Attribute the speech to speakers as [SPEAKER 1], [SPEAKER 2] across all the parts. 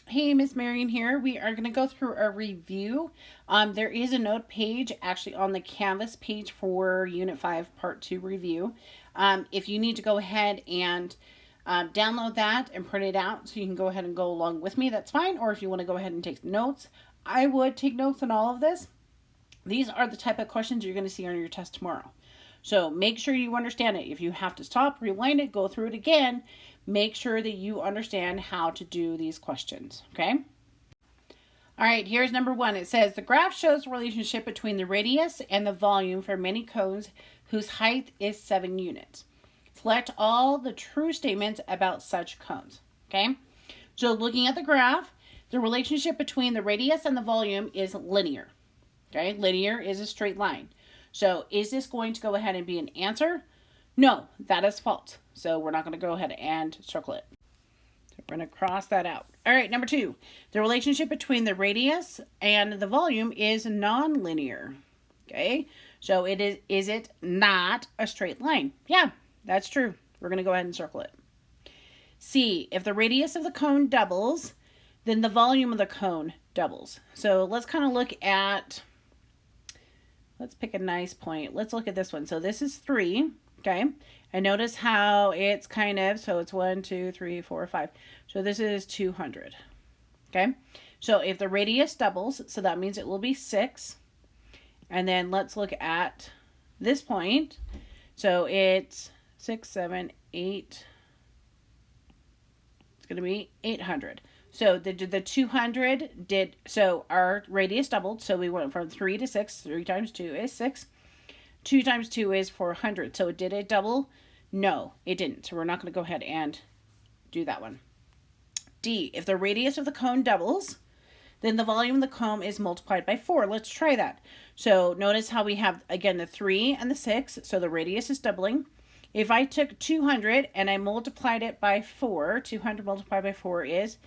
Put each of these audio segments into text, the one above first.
[SPEAKER 1] Hey, Miss Marion here. We are going to go through a review. There is a note page actually on the Canvas page for Unit 5 Part 2 review. If you need to go ahead and download that and print it out so you can go ahead and go along with me, that's fine. Or if you want to go ahead and take notes, I would take notes on all of this. These are the type of questions you're going to see on your test tomorrow. So make sure you understand it. If you have to stop, rewind it, go through it again, make sure that you understand how to do these questions, okay? All right, here's number 1. It says, the graph shows the relationship between the radius and the volume for many cones whose height is 7 units. Select all the true statements about such cones, okay? So looking at the graph, the relationship between the radius and the volume is linear, okay? Linear is a straight line. So is this going to go ahead and be an answer? No, that is false. So we're not going to go ahead and circle it. So we're going to cross that out. All right, number 2. The relationship between the radius and the volume is nonlinear. Okay, so is it not a straight line? Yeah, that's true. We're going to go ahead and circle it. C, if the radius of the cone doubles, then the volume of the cone doubles. So let's kind of look at... Let's pick a nice point. Let's look at this one. So this is 3, okay? And notice how it's kind of, so it's 1, 2, 3, 4, 5. So this is 200, okay? So if the radius doubles, so that means it will be 6. And then let's look at this point. So it's 6, 7, 8. It's going to be 800. So the 200 did, so our radius doubled. So we went from 3 to 6. 3 times 2 is 6. 2 times 2 is 400. So did it double? No, it didn't. So we're not going to go ahead and do that one. D, if the radius of the cone doubles, then the volume of the cone is multiplied by 4. Let's try that. So notice how we have, again, the 3 and the 6. So the radius is doubling. If I took 200 and I multiplied it by 4, 200 multiplied by 4 is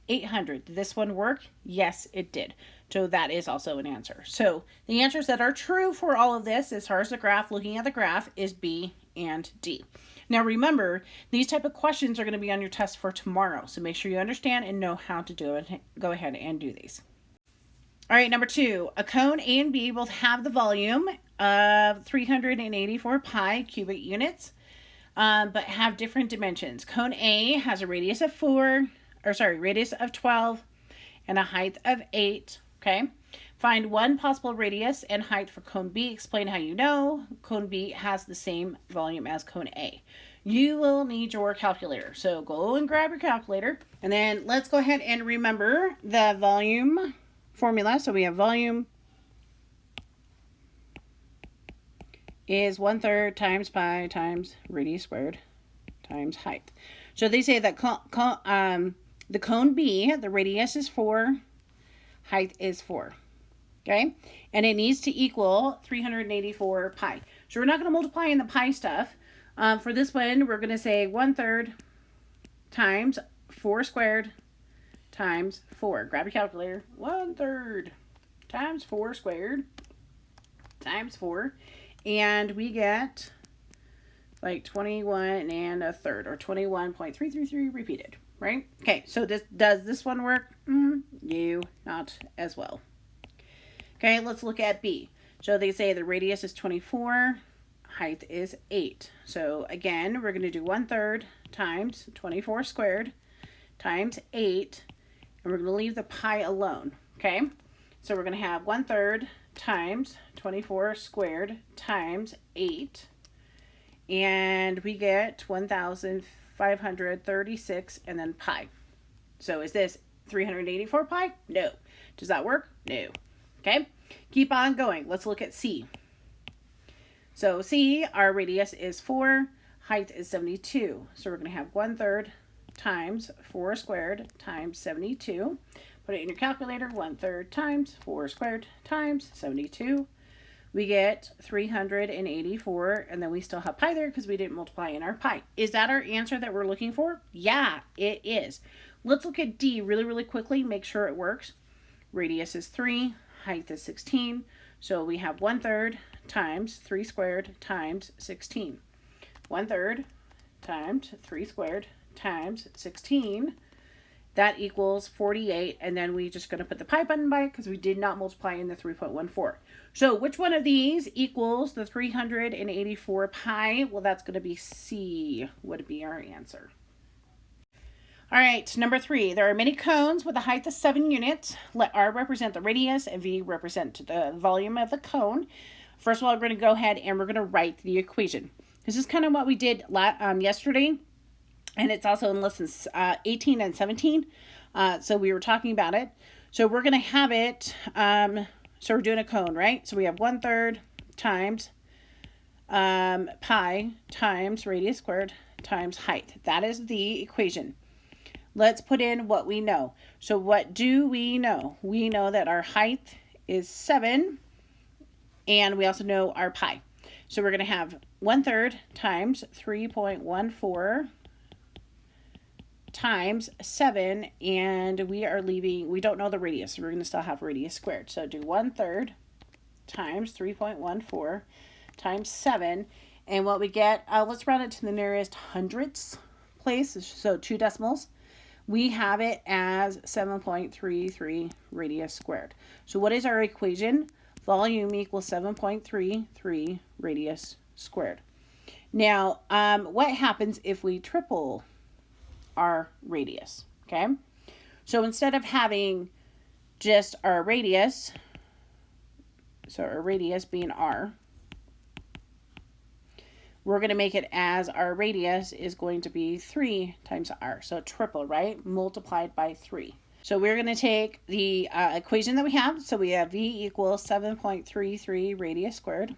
[SPEAKER 1] 800. Did this one work? Yes, it did. So that is also an answer. So the answers that are true for all of this, as far as the graph, looking at the graph, is B and D. Now remember, these type of questions are going to be on your test for tomorrow. So make sure you understand and know how to do it. Go ahead and do these. All right, number 2. A cone A and B both have the volume of 384 pi cubic units, but have different dimensions. Cone A has a radius of 12 and a height of 8, okay? Find one possible radius and height for cone B. Explain how you know cone B has the same volume as cone A. You will need your calculator. So go and grab your calculator. And then let's go ahead and remember the volume formula. So we have volume is 1/3 times pi times radius squared times height. So they say that the cone B, the radius is 4, height is 4, okay? And it needs to equal 384 pi. So we're not going to multiply in the pi stuff. For this one, we're going to say 1/3 times 4 squared times 4. Grab your calculator. 1/3 times 4 squared times 4. And we get like 21 1/3, or 21.333 repeated, right? Okay, so does this one work? No, not as well. Okay, let's look at B. So they say the radius is 24, height is 8. So again, we're going to do 1/3 times 24 squared times 8, and we're going to leave the pi alone, okay? So we're going to have 1/3 times 24 squared times 8, and we get 1,536 and then pi. So is this 384 pi? No. Does that work? No. Okay, keep on going. Let's look at C. So C, our radius is 4, height is 72. So we're going to have 1/3 times 4 squared times 72. Put it in your calculator. 1/3 times 4 squared times 72. We get 384, and then we still have pi there because we didn't multiply in our pi. Is that our answer that we're looking for? Yeah, it is. Let's look at D really, really quickly. Make sure it works. Radius is 3, height is 16. So we have 1/3 times 3 squared times 16. 1/3 times 3 squared times 16 That equals 48, and then we just going to put the pi button by it because we did not multiply in the 3.14. So which one of these equals the 384 pi? Well, that's going to be C would be our answer. All right, number 3. There are many cones with a height of 7 units. Let R represent the radius and V represent the volume of the cone. First of all, we're going to go ahead and we're going to write the equation. This is kind of what we did yesterday, and it's also in lessons 18 and 17. So we were talking about it. So we're going to have it, so we're doing a cone, right? So we have 1/3 times pi times radius squared times height. That is the equation. Let's put in what we know. So what do we know? We know that our height is 7, and we also know our pi. So we're going to have 1/3 times 3.14 times 7, and we don't know the radius, so we're going to still have radius squared. So do 1/3 times 3.14 times 7, and what we get, let's round it to the nearest hundredths place, so 2 decimals. We have it as 7.33 radius squared. So what is our equation? Volume equals 7.33 radius squared. Now, what happens if we triple our radius? Okay, so instead of having just our radius, so our radius being R, we're going to make it as our radius is going to be 3 times R. So triple, right? Multiplied by 3. So we're going to take the equation that we have. So we have V equals 7.33 radius squared.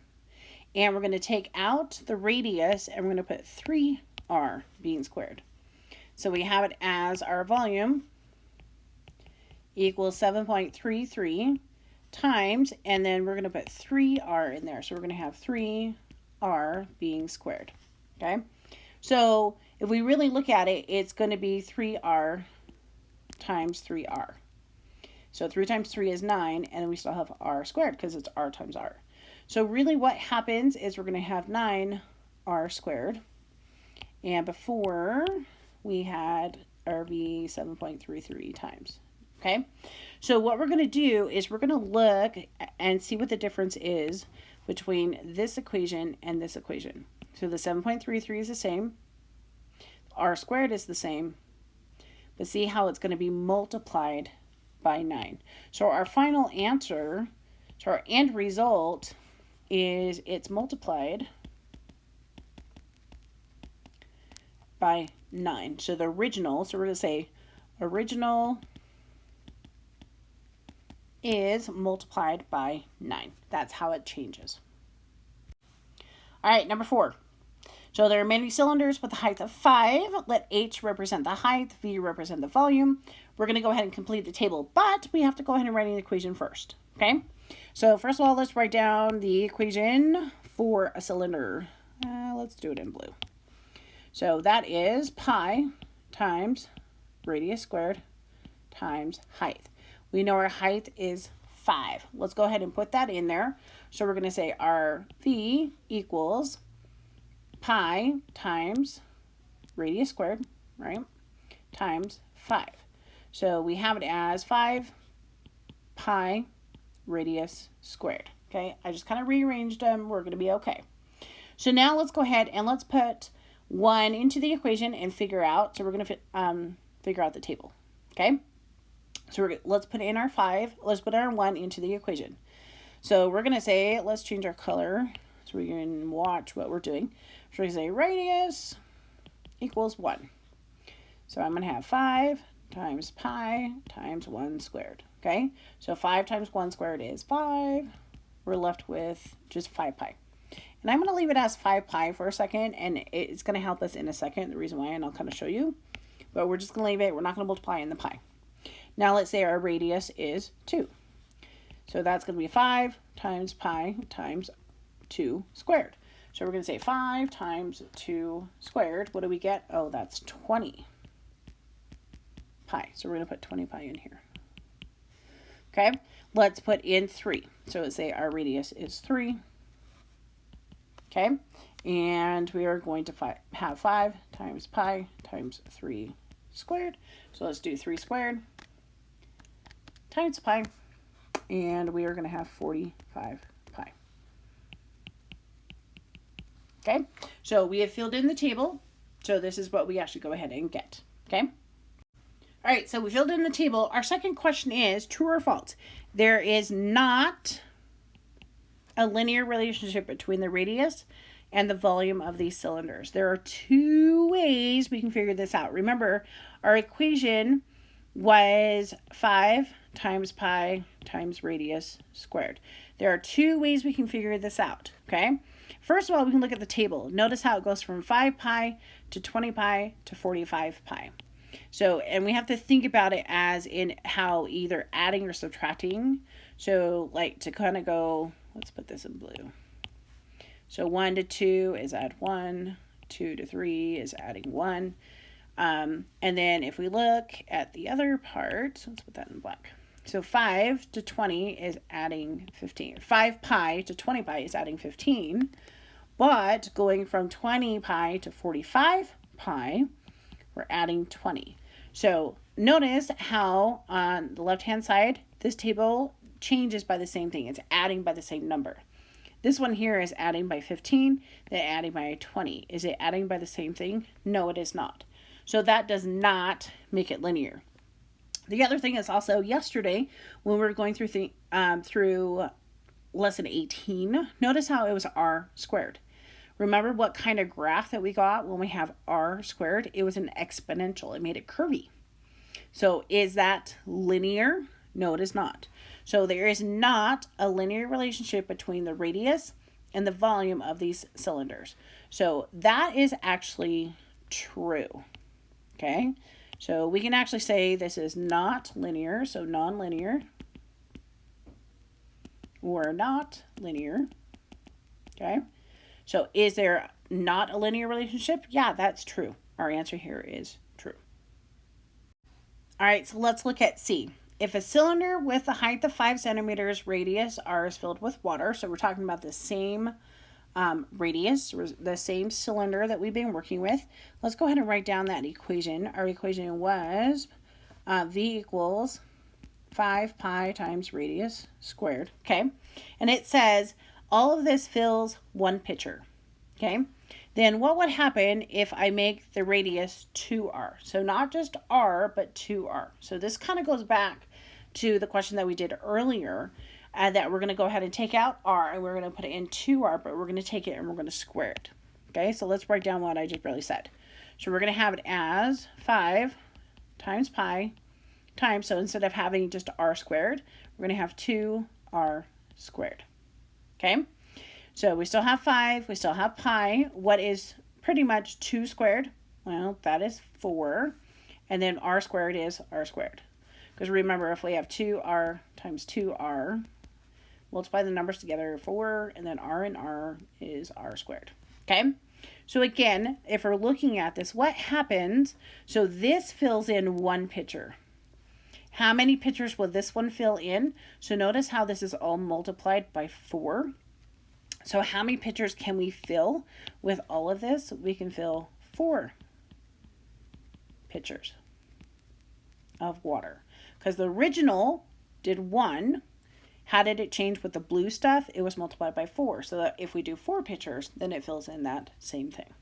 [SPEAKER 1] And we're going to take out the radius and we're going to put 3R being squared. So we have it as our volume equals 7.33 times, and then we're going to put 3R in there. So we're going to have 3R being squared. Okay, so if we really look at it, it's going to be 3R times 3R. So 3 times 3 is 9, and we still have R squared because it's R times R. So really what happens is we're going to have 9R squared, and before we had our V 7.33 times. Okay, so what we're going to do is we're going to look and see what the difference is between this equation and this equation. So the 7.33 is the same, R squared is the same, but see how it's going to be multiplied by 9. So our final answer, so our end result is it's multiplied by 9. So the original, so we're going to say original is multiplied by 9. That's how it changes. All right, number 4. So there are many cylinders with a height of 5. Let H represent the height, V represent the volume. We're going to go ahead and complete the table, but we have to go ahead and write an equation first. Okay, so first of all, let's write down the equation for a cylinder. Let's do it in blue. So that is pi times radius squared times height. We know our height is 5. Let's go ahead and put that in there. So we're going to say our V equals pi times radius squared, right, times 5. So we have it as 5 pi radius squared. Okay, I just kind of rearranged them. We're going to be okay. So now let's go ahead and let's put 1 into the equation and figure out. So we're going to figure out the table. Okay. So let's put in our 5. Let's put our 1 into the equation. So we're going to say, let's change our color so we can watch what we're doing. So we say radius equals 1. So I'm going to have 5 times pi times 1 squared. Okay, so 5 times 1 squared is 5. We're left with just 5 pi. And I'm going to leave it as 5 pi for a second, and it's going to help us in a second, the reason why, and I'll kind of show you. But we're just going to leave it. We're not going to multiply in the pi. Now let's say our radius is 2. So that's going to be 5 times pi times 2 squared. So we're going to say 5 times 2 squared. What do we get? Oh, that's 20 pi. So we're going to put 20 pi in here. Okay, let's put in 3. So let's say our radius is 3. Okay, and we are going to have 5 times pi times 3 squared. So let's do 3 squared times pi, and we are going to have 45 pi. Okay, so we have filled in the table. So this is what we actually go ahead and get. Okay. All right, so we filled in the table. Our second question is true or false. There is not a linear relationship between the radius and the volume of these cylinders. There are 2 ways we can figure this out. Remember, our equation was 5 times pi times radius squared. There are 2 ways we can figure this out, okay? First of all, we can look at the table. Notice how it goes from 5 pi to 20 pi to 45 pi. So, and we have to think about it as in how either adding or subtracting. So, like to kind of go, let's put this in blue. So 1 to 2 is add 1, 2 to 3 is adding 1. And then if we look at the other part, let's put that in black. So 5 to 20 is adding 15. 5 pi to 20 pi is adding 15. But going from 20 pi to 45 pi, we're adding 20. So notice how on the left-hand side, this table changes by the same thing. It's adding by the same number. This one here is adding by 15, then adding by 20. Is it adding by the same thing? No, it is not. So that does not make it linear. The other thing is also yesterday when we were going through lesson 18, notice how it was r squared. Remember what kind of graph that we got when we have r squared? It was an exponential. It made it curvy. So is that linear? No, it is not. So there is not a linear relationship between the radius and the volume of these cylinders. So that is actually true. Okay, so we can actually say this is not linear, so non-linear or not linear. Okay, so is there not a linear relationship? Yeah, that's true. Our answer here is true. All right, so let's look at C. If a cylinder with a height of 5 centimeters, radius r is filled with water, so we're talking about the same radius, the same cylinder that we've been working with. Let's go ahead and write down that equation. Our equation was V equals 5 pi times radius squared, okay? And it says all of this fills 1 pitcher, okay? Then what would happen if I make the radius 2r? So not just r, but 2r. So this kind of goes back to the question that we did earlier, that we're going to go ahead and take out r, and we're going to put it in 2r, but we're going to take it and we're going to square it. Okay, so let's write down what I just barely said. So we're going to have it as 5 times pi times, so instead of having just r squared, we're going to have 2r squared. Okay, so we still have 5, we still have pi. What is pretty much 2 squared? Well, that is 4. And then r squared is r squared. Because remember, if we have 2r times 2r, multiply the numbers together, 4, and then r and r is r squared. Okay? So again, if we're looking at this, what happens? So this fills in 1 pitcher. How many pitchers will this one fill in? So notice how this is all multiplied by 4. So how many pitchers can we fill with all of this? We can fill 4 pitchers of water. Because the original did 1. How did it change with the blue stuff? It was multiplied by 4. So that if we do 4 pitchers, then it fills in that same thing.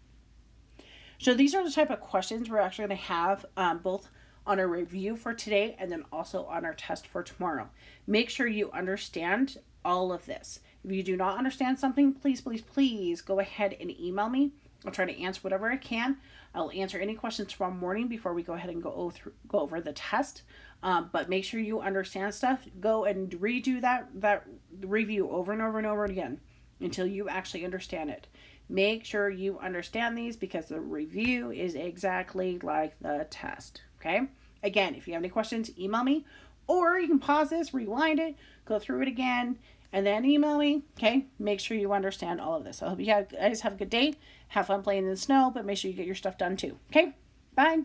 [SPEAKER 1] So these are the type of questions we're actually going to have both on our review for today and then also on our test for tomorrow. Make sure you understand all of this. If you do not understand something, please, please, please go ahead and email me. I'll try to answer whatever I can. I'll answer any questions tomorrow morning before we go ahead and go over the test. But make sure you understand stuff. Go and redo that review over and over and over again until you actually understand it. Make sure you understand these because the review is exactly like the test. Okay? Again, if you have any questions, email me. Or you can pause this, rewind it, go through it again, and then email me. Okay? Make sure you understand all of this. I hope you guys have a good day. Have fun playing in the snow, but make sure you get your stuff done too. Okay? Bye.